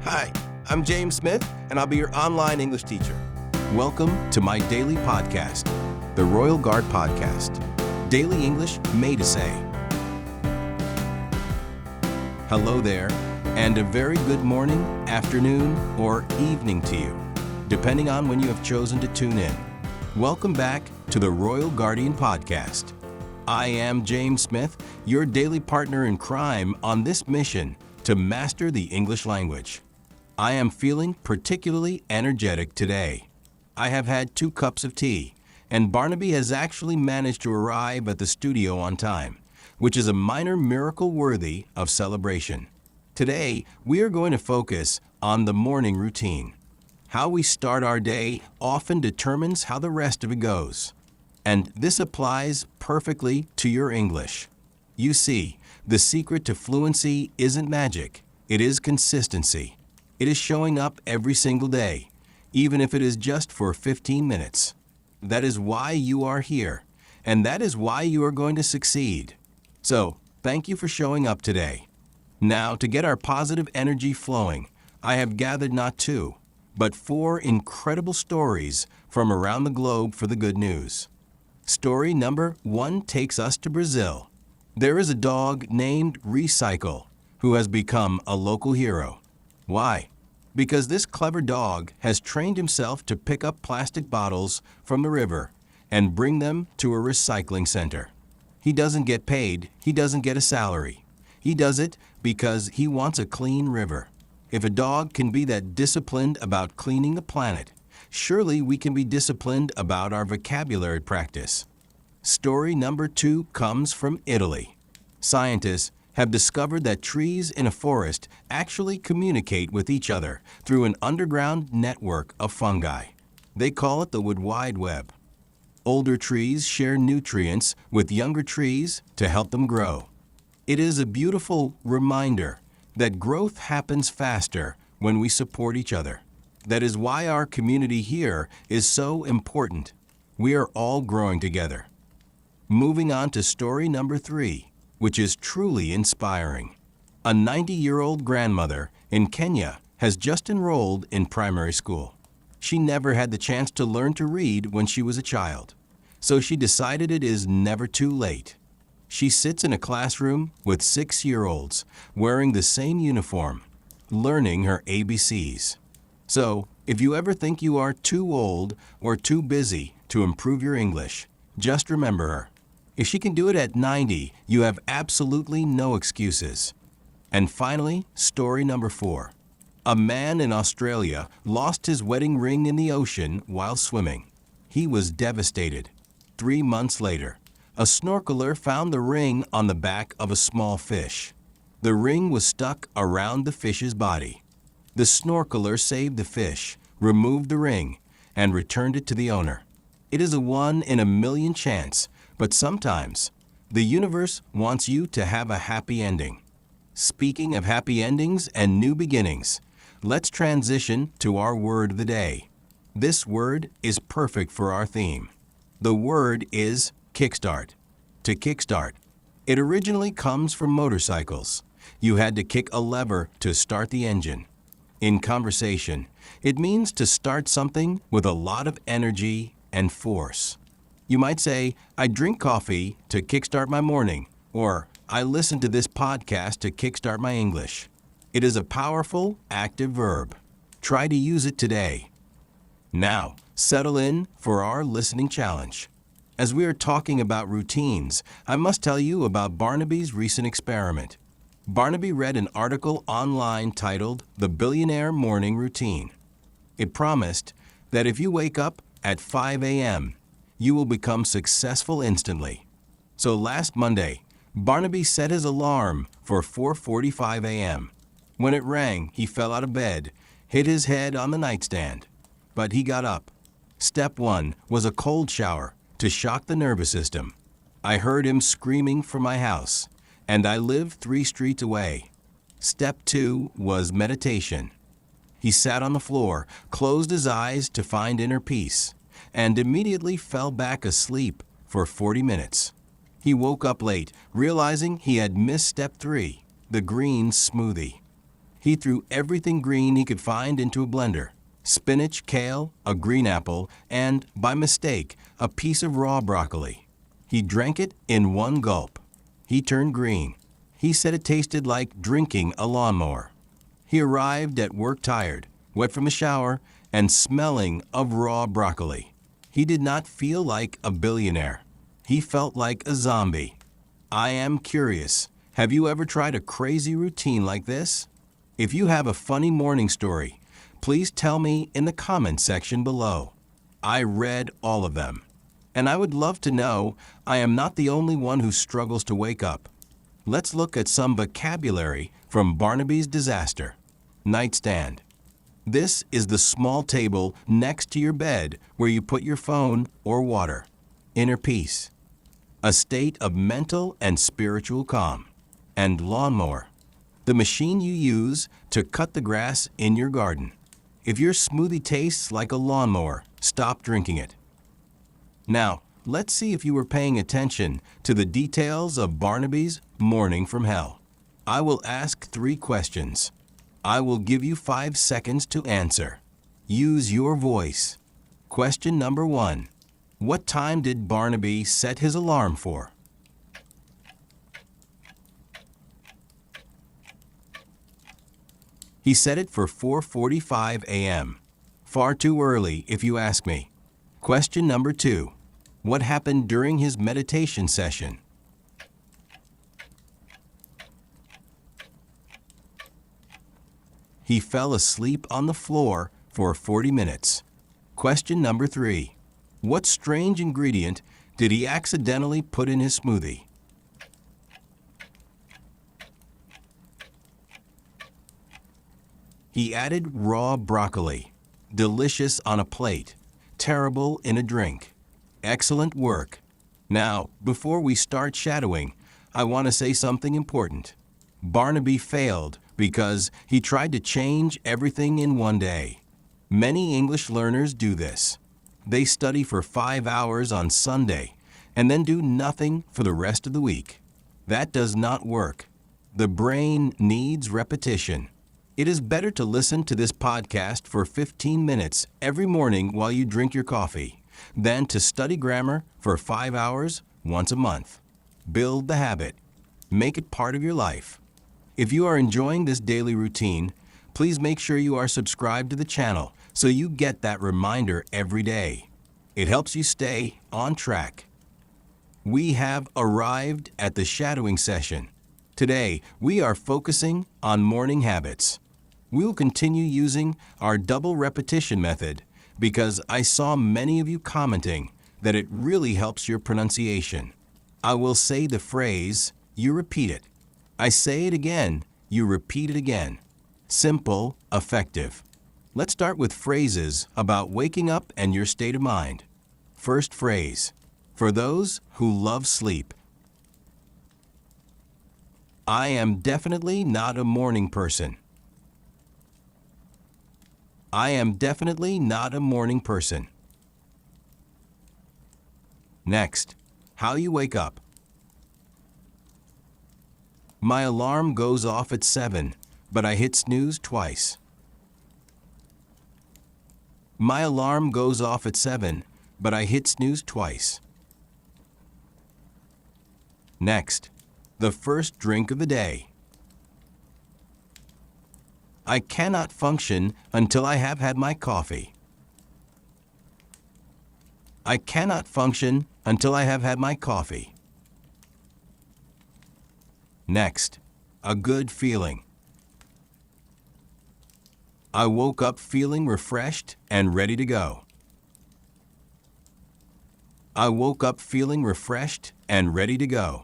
Hi, I'm James Smith, and I'll be your online English teacher. Welcome to my daily podcast, the Royal Guard Podcast. Daily English made to say. Hello there, and a very good morning, afternoon, or evening to you, depending on when you have chosen to tune in. Welcome back to the Royal Guardian Podcast. I am James Smith, your daily partner in crime on this mission to master the English language. I am feeling particularly energetic today. I have had 2 cups of tea, and Barnaby has actually managed to arrive at the studio on time, which is a minor miracle worthy of celebration. Today, we are going to focus on the morning routine. How we start our day often determines how the rest of it goes. And this applies perfectly to your English. You see, the secret to fluency isn't magic. It is consistency. It is showing up every single day, even if it is just for 15 minutes. That is why you are here, and that is why you are going to succeed. So, thank you for showing up today. Now, to get our positive energy flowing, I have gathered not 2, but 4 incredible stories from around the globe for the good news. Story number 1 takes us to Brazil. There is a dog named Recycle who has become a local hero. Why? Because this clever dog has trained himself to pick up plastic bottles from the river and bring them to a recycling center. He doesn't get paid. He doesn't get a salary. He does it because he wants a clean river. If a dog can be that disciplined about cleaning the planet, surely we can be disciplined about our vocabulary practice. Story number 2 comes from Italy. Scientists have discovered that trees in a forest actually communicate with each other through an underground network of fungi. They call it the Wood Wide Web. Older trees share nutrients with younger trees to help them grow. It is a beautiful reminder that growth happens faster when we support each other. That is why our community here is so important. We are all growing together. Moving on to story number 3, which is truly inspiring. A 90-year-old grandmother in Kenya has just enrolled in primary school. She never had the chance to learn to read when she was a child, so she decided it is never too late. She sits in a classroom with 6-year-olds wearing the same uniform, learning her ABCs. So, if you ever think you are too old or too busy to improve your English, just remember her. If she can do it at 90, you have absolutely no excuses. And finally, story number 4. A man in Australia lost his wedding ring in the ocean while swimming. He was devastated. 3 months later, a snorkeler found the ring on the back of a small fish. The ring was stuck around the fish's body. The snorkeler saved the fish, removed the ring, and returned it to the owner. It is a 1 in a million chance, but sometimes the universe wants you to have a happy ending. Speaking of happy endings and new beginnings, let's transition to our word of the day. This word is perfect for our theme. The word is kickstart. To kickstart. It originally comes from motorcycles. You had to kick a lever to start the engine. In conversation, it means to start something with a lot of energy and force. You might say, I drink coffee to kickstart my morning, or I listen to this podcast to kickstart my English. It is a powerful, active verb. Try to use it today. Now, settle in for our listening challenge. As we are talking about routines, I must tell you about Barnaby's recent experiment. Barnaby read an article online titled The Billionaire Morning Routine. It promised that if you wake up at 5 a.m., you will become successful instantly. So last Monday, Barnaby set his alarm for 4:45 a.m. When it rang, he fell out of bed, hit his head on the nightstand. But he got up. Step 1 was a cold shower to shock the nervous system. I heard him screaming from my house, and I live 3 streets away. Step 2 was meditation. He sat on the floor, closed his eyes to find inner peace, and immediately fell back asleep for 40 minutes. He woke up late, realizing he had missed step 3, the green smoothie. He threw everything green he could find into a blender. Spinach, kale, a green apple, and, by mistake, a piece of raw broccoli. He drank it in one gulp. He turned green. He said it tasted like drinking a lawnmower. He arrived at work tired, wet from a shower, and smelling of raw broccoli. He did not feel like a billionaire. He felt like a zombie. I am curious. Have you ever tried a crazy routine like this? If you have a funny morning story, please tell me in the comment section below. I read all of them. And I would love to know I am not the only one who struggles to wake up. Let's look at some vocabulary from Barnaby's disaster. Nightstand. This is the small table next to your bed where you put your phone or water. Inner peace. A state of mental and spiritual calm. And lawnmower. The machine you use to cut the grass in your garden. If your smoothie tastes like a lawnmower, stop drinking it. Now, let's see if you were paying attention to the details of Barnaby's morning from hell. I will ask 3 questions. I will give you 5 seconds to answer. Use your voice. Question number 1. What time did Barnaby set his alarm for? He set it for 4:45 a.m. Far too early, if you ask me. Question number 2. What happened during his meditation session? He fell asleep on the floor for 40 minutes. Question number 3. What strange ingredient did he accidentally put in his smoothie? He added raw broccoli. Delicious on a plate. Terrible in a drink. Excellent work. Now, before we start shadowing, I want to say something important. Barnaby failed because he tried to change everything in one day. Many English learners do this. They study for 5 hours on Sunday and then do nothing for the rest of the week. That does not work. The brain needs repetition. It is better to listen to this podcast for 15 minutes every morning while you drink your coffee than to study grammar for 5 hours once a month. Build the habit. Make it part of your life. If you are enjoying this daily routine, please make sure you are subscribed to the channel so you get that reminder every day. It helps you stay on track. We have arrived at the shadowing session. Today, we are focusing on morning habits. We will continue using our double repetition method because I saw many of you commenting that it really helps your pronunciation. I will say the phrase, you repeat it. I say it again, you repeat it again. Simple, effective. Let's start with phrases about waking up and your state of mind. First phrase, for those who love sleep. I am definitely not a morning person. I am definitely not a morning person. Next, how you wake up. My alarm goes off at 7, but I hit snooze twice. My alarm goes off at 7, but I hit snooze twice. Next, the first drink of the day. I cannot function until I have had my coffee. I cannot function until I have had my coffee. Next, a good feeling. I woke up feeling refreshed and ready to go. I woke up feeling refreshed and ready to go.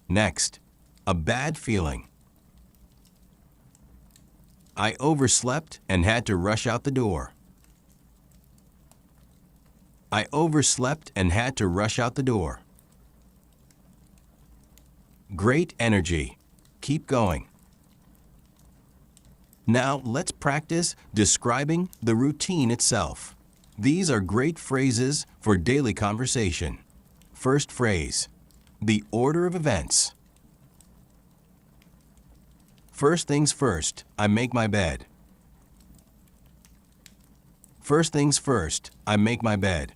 Next, a bad feeling. I overslept and had to rush out the door. I overslept and had to rush out the door. Great energy. Keep going. Now let's practice describing the routine itself. These are great phrases for daily conversation. First phrase, the order of events. First things first, I make my bed. First things first, I make my bed.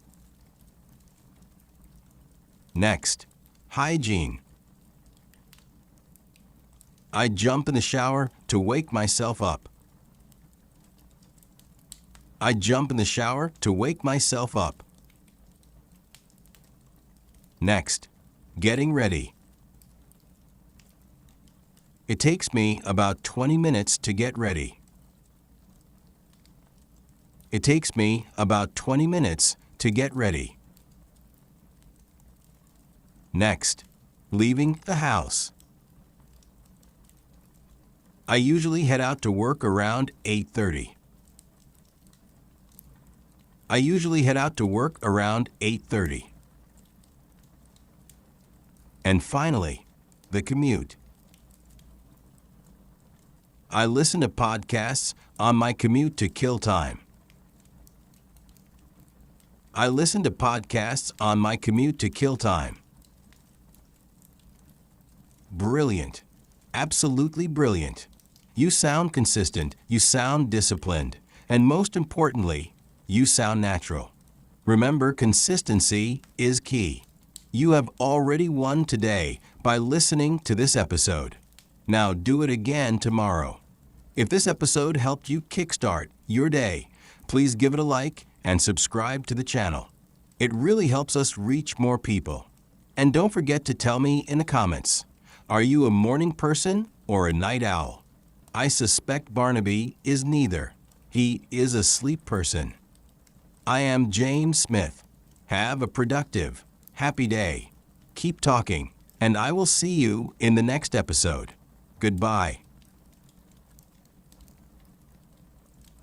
Next, hygiene. I jump in the shower to wake myself up. I jump in the shower to wake myself up. Next, getting ready. It takes me about 20 minutes to get ready. It takes me about 20 minutes to get ready. Next, leaving the house. I usually head out to work around 8:30. I usually head out to work around 8:30. And finally, the commute. I listen to podcasts on my commute to kill time. I listen to podcasts on my commute to kill time. Brilliant. Absolutely brilliant. You sound consistent, you sound disciplined, and most importantly, you sound natural. Remember, consistency is key. You have already won today by listening to this episode. Now do it again tomorrow. If this episode helped you kickstart your day, please give it a like and subscribe to the channel. It really helps us reach more people. And don't forget to tell me in the comments, are you a morning person or a night owl? I suspect Barnaby is neither. He is a sleep person. I am James Smith. Have a productive, happy day. Keep talking, and I will see you in the next episode. Goodbye.